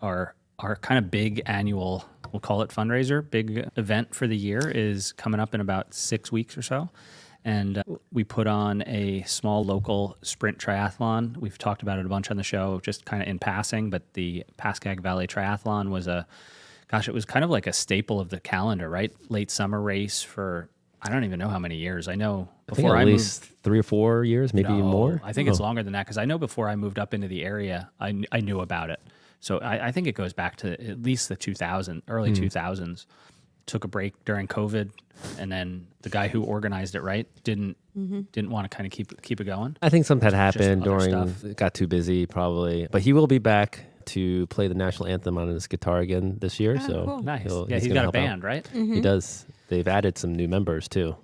our kind of big annual, we'll call it fundraiser, big event for the year is coming up in about 6 weeks or so. And we put on a small local sprint triathlon. We've talked about it a bunch on the show, just kind of in passing, but the Pascagoula Valley Triathlon was it was kind of like a staple of the calendar, right? Late summer race for, I don't even know how many years. I know before at least 3 or 4 years, maybe more. I think it's longer than that because I know before I moved up into the area, I knew about it. So I think it goes back to at least the early 2000s. Took a break during COVID, and then the guy who organized it, right, didn't want to kind of keep it going. I think something had happened during, stuff. it got too busy probably. But he will be back to play the national anthem on his guitar again this year. So cool. Nice. he's He's gonna got a help out. band, right? He does. They've added some new members too.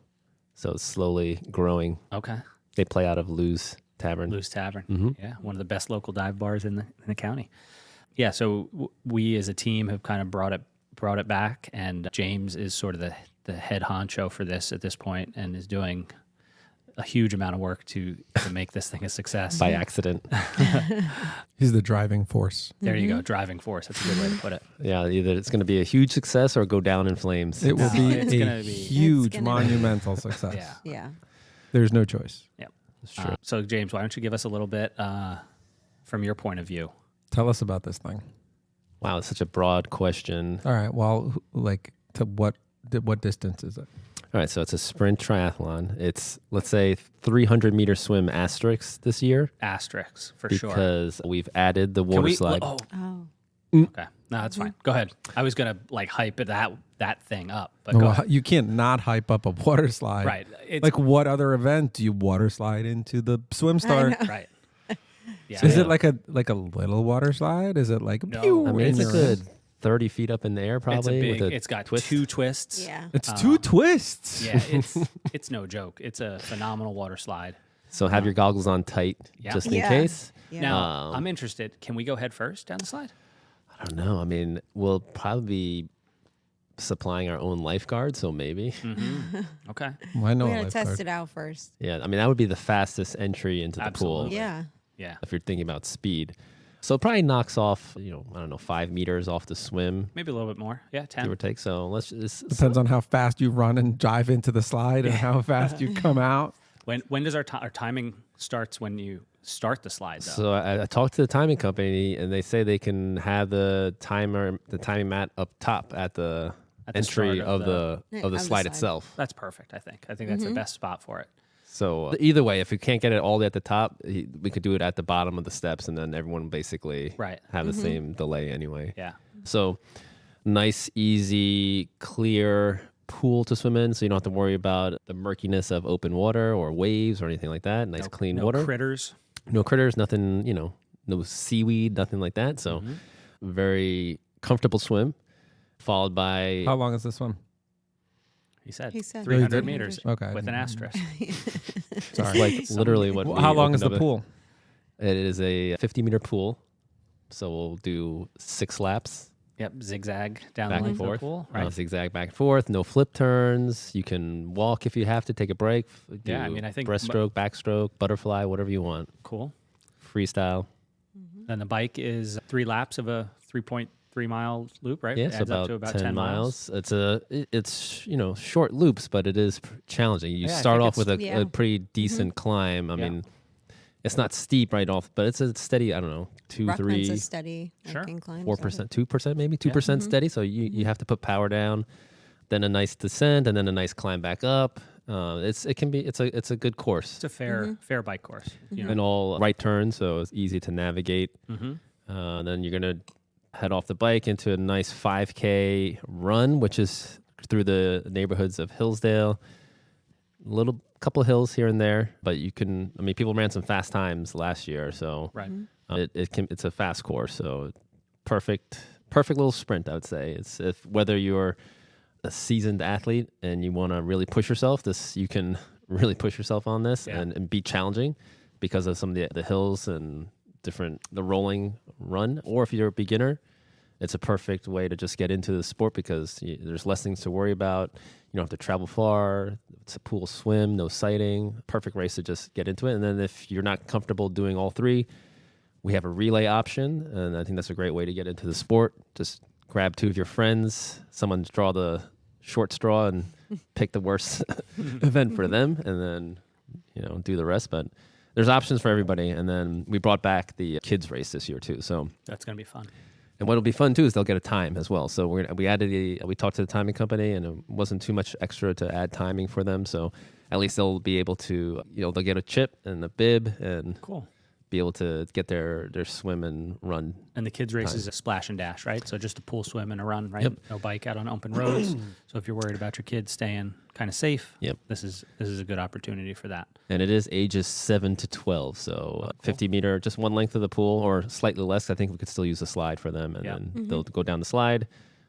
So it's slowly growing. Okay. They play out of Lou's Tavern. Lou's Tavern. Yeah, one of the best local dive bars in the county. Yeah, so we as a team have kind of brought it back, and James is sort of the head honcho for this at this point and is doing a huge amount of work to make this thing a success. By accident. He's the driving force. There you go, driving force. That's a good way to put it. Yeah, either it's going to be a huge success or go down in flames. It will be it's a gonna be- huge, It's gonna be- monumental success. Yeah. Yeah. There's no choice. Yeah. It's true. So James, why don't you give us a little bit from your point of view? Tell us about this thing. Wow, it's such a broad question. All right. Well, to what distance is it? All right, so it's a sprint triathlon. It's, let's say, 300-meter swim asterisk this year Asterisks, for sure. because we've added the Can water we, slide. Oh. Okay. No, that's fine. Go ahead. I was going to hype that thing up, but go Well, ahead. you can't not hype up a water slide. Right. It's, Like, what other event do you water slide into the swim star? right. Yeah. Is it like a little water slide? Is it like No. pew I mean, and it's a you're good in? 30 feet up in the air, It's a probably. big, with a it's got twist. 2 twists. Yeah. It's two twists. Yeah, it's no joke. It's a phenomenal water slide. So have your goggles on tight, Yeah. just in Yeah. case. Yeah. Now, Um, I'm interested. Can we go head first down the slide? I don't know. I mean, we'll probably be supplying our own lifeguard, so maybe. Okay. Well, I know We a gotta lifeguard. test it out first. Yeah, I mean, that would be the fastest entry into the pool Absolutely. Yeah. Yeah. if you're thinking about speed. So it probably knocks off, I don't know, 5 meters off the swim, Maybe a little bit more. Yeah, give or 10. take. So let's just. Depends on how fast you run and dive into the slide and how fast you come out. When does our timing starts when you start the slide, though? So I talked to the timing company, and they say they can have the timing mat up top at the At the entry start of of the of the slide slide. itself. That's perfect, I think. I think that's the best spot for it. So either way, if we can't get it all the way at the top, we could do it at the bottom of the steps, and then everyone basically Right. have the same delay anyway. Yeah. So nice, easy, clear pool to swim in, so you don't have to worry about the murkiness of open water or waves or anything like that. Nice, clean no water. critters. No critters, nothing, no seaweed, nothing like that. So very comfortable swim, followed by How long is this one? He said. He said. 300 did? meters Okay. with an asterisk. it's like literally what. Well, we how long is opened the up pool? It is a 50-meter pool, so we'll do 6 laps Yep, zigzag down back the and length of the forth. pool. Right. Zigzag back and forth. No flip turns. You can walk if you have to. Take a break. Do Yeah, I mean, I think breaststroke, backstroke, butterfly, whatever you want. Cool. Freestyle. Then the bike is 3 laps of a 3.3 mile loop, right? Yeah, It so adds up about, to about 10 miles. It's short loops, but it is challenging. You Yeah, I start think off with a Yeah. pretty decent climb. I Yeah. mean, it's not steep right off, but it's a steady. I don't know, 2, Rockman's 3, a steady Sure. incline. 4%, 2% maybe 2% steady. So you have to put power down, then a nice descent, and then a nice climb back up. It's a good course. It's a fair bike course. You know? And all right turns, so it's easy to navigate. Mm-hmm. Then you're gonna head off the bike into a nice 5K run, which is through the neighborhoods of Hillsdale. Little couple hills here and there, but you can. I mean, people ran some fast times last year, so Right. it's a fast course. So perfect little sprint, I would say. It's if whether you're a seasoned athlete and you want to really push yourself, you can really push yourself on this Yeah. and be challenging because of some of the hills and the rolling run. Or if you're a beginner, it's a perfect way to just get into the sport because there's less things to worry about. You don't have to travel far. It's a pool swim, no sighting. Perfect race to just get into it. And then if you're not comfortable doing all 3, We have a relay option, and I think that's a great way to get into the sport. Just grab 2 of your friends, someone draw the short straw and pick the worst event for them, and then do the rest. But there's options for everybody. And then we brought back the kids race this year too. So That's going to be fun. and what'll be fun too is they'll get a time as well. So we talked to the timing company, and it wasn't too much extra to add timing for them. So at least they'll be able to they'll get a chip and a bib and Cool. be able to get their swim and run. And the kids race is a splash and dash, right? So just a pool swim and a run, right? Yep. No bike out on open roads. So if you're worried about your kids staying kind of safe, Yep. this is a good opportunity for that. And it is ages 7 to 12. So 50 meter, just one length of the pool or slightly less. I think we could still use the slide for them. And Yeah. then they'll go down the slide,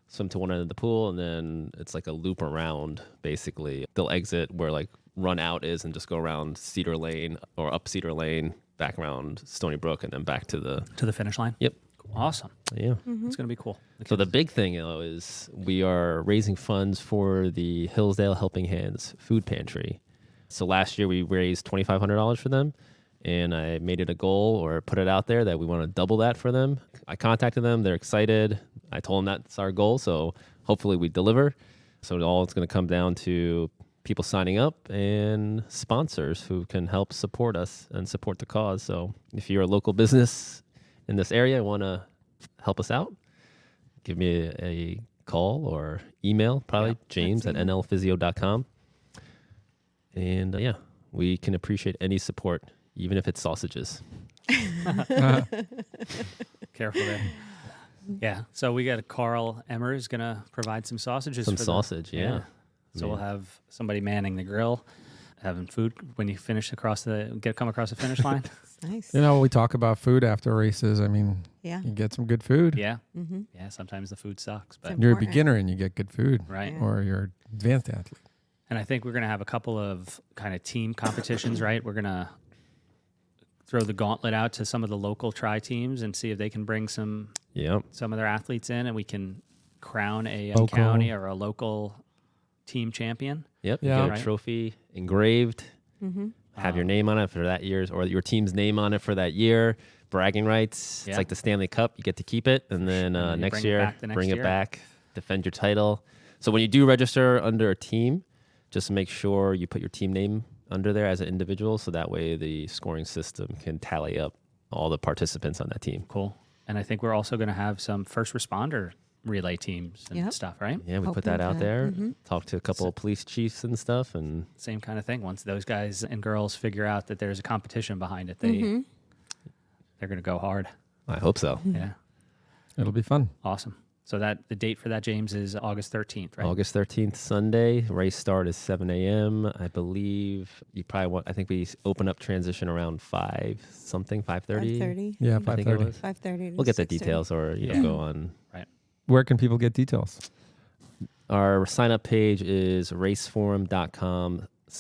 swim to one end of the pool, and then it's like a loop around, basically. They'll exit where like run out is and just go around Cedar Lane or up Cedar Lane, back around Stony Brook, and then back to the... finish line. Yep. Awesome. Yeah. It's going to be cool. So the big thing is we are raising funds for the Hillsdale Helping Hands Food Pantry. So last year we raised $2,500 for them, and I made it a goal or put it out there that we want to double that for them. I contacted them. They're excited. I told them that's our goal, so hopefully we deliver. So all it's going to come down to people signing up and sponsors who can help support us and support the cause. So if you're a local business in this area and want to help us out, give me a call or email, probably James at nlphysio.com. And we can appreciate any support, even if it's sausages. Careful there. Yeah. So we got Carl Emmer is going to provide some sausages. Some for sausage, yeah. So we'll have somebody manning the grill, having food when you finish come across the finish line. Nice. We talk about food after races. I mean, Yeah. you get some good food. Yeah. Mm-hmm. Yeah. Sometimes the food sucks, but It's You're a important. beginner and you get good food, right. Yeah. or you're advanced athlete. And I think we're going to have a couple of kind of team competitions, right? We're going to throw the gauntlet out to some of the local tri teams and see if they can bring some Yep. of their athletes in, and we can crown a Local. county or a local team champion. Yep. You Yeah. get a Right. trophy engraved, Mm-hmm. have your name on it for that year's, or your team's name on it for that year. Bragging rights. Yeah. It's like the Stanley Cup. You get to keep it. And then And then you next bring it year, back the next bring year. it back, defend your title. So when you do register under a team, just make sure you put your team name under there as an individual. So that way the scoring system can tally up all the participants on that team. Cool. And I think we're also going to have some first responder relay teams and Yep. stuff, right? Yeah, we put Hoping that out to- there. mhm. Talk to a couple of police chiefs and stuff, and Same kind of thing. Once those guys and girls figure out that there's a competition behind it, Mm-hmm. they're going to go hard. I hope so. Yeah. It'll be fun. Awesome. So the date for that, James, is August 13th, right? August 13th, Sunday. Race start is 7 a.m. I believe I think we open up transition around 5 something, 5:30. 5:30. Yeah, I think it 5:30. was. 5:30. We'll get the details or Yeah. go on. Where can people get details? Our sign up page is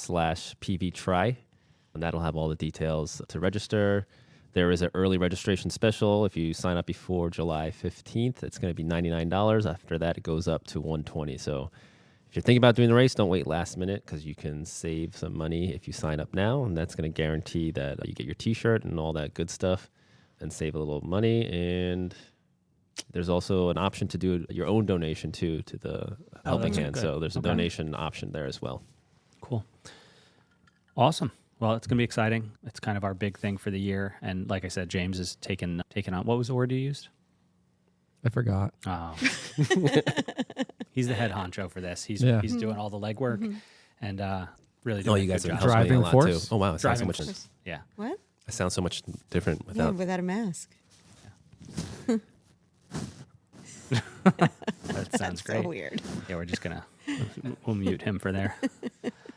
raceforum.com/pvtry, and that'll have all the details to register. There is an early registration special. If you sign up before July 15th, it's going to be $99. After that, it goes up to $120. So if you're thinking about doing the race, don't wait last minute because you can save some money if you sign up now, and that's going to guarantee that you get your T-shirt and all that good stuff and save a little money. And there's also an option to do your own donation too to the Helping that's Hand. good. So there's a Okay. donation option there as well. Cool. Awesome. Well, it's going to be exciting. It's kind of our big thing for the year. And like I said, James is taking on, what was the word you used? I forgot. Oh. He's the head honcho for this. He's Yeah. he's doing all the legwork and really doing Oh, a you good guys are job. helping me Driving a lot force? too. Oh wow, it sounds so Driving much. force. Yeah. What? It sounds so much different Yeah, without. without a mask. That sounds great. So weird. Yeah, we'll mute him for there.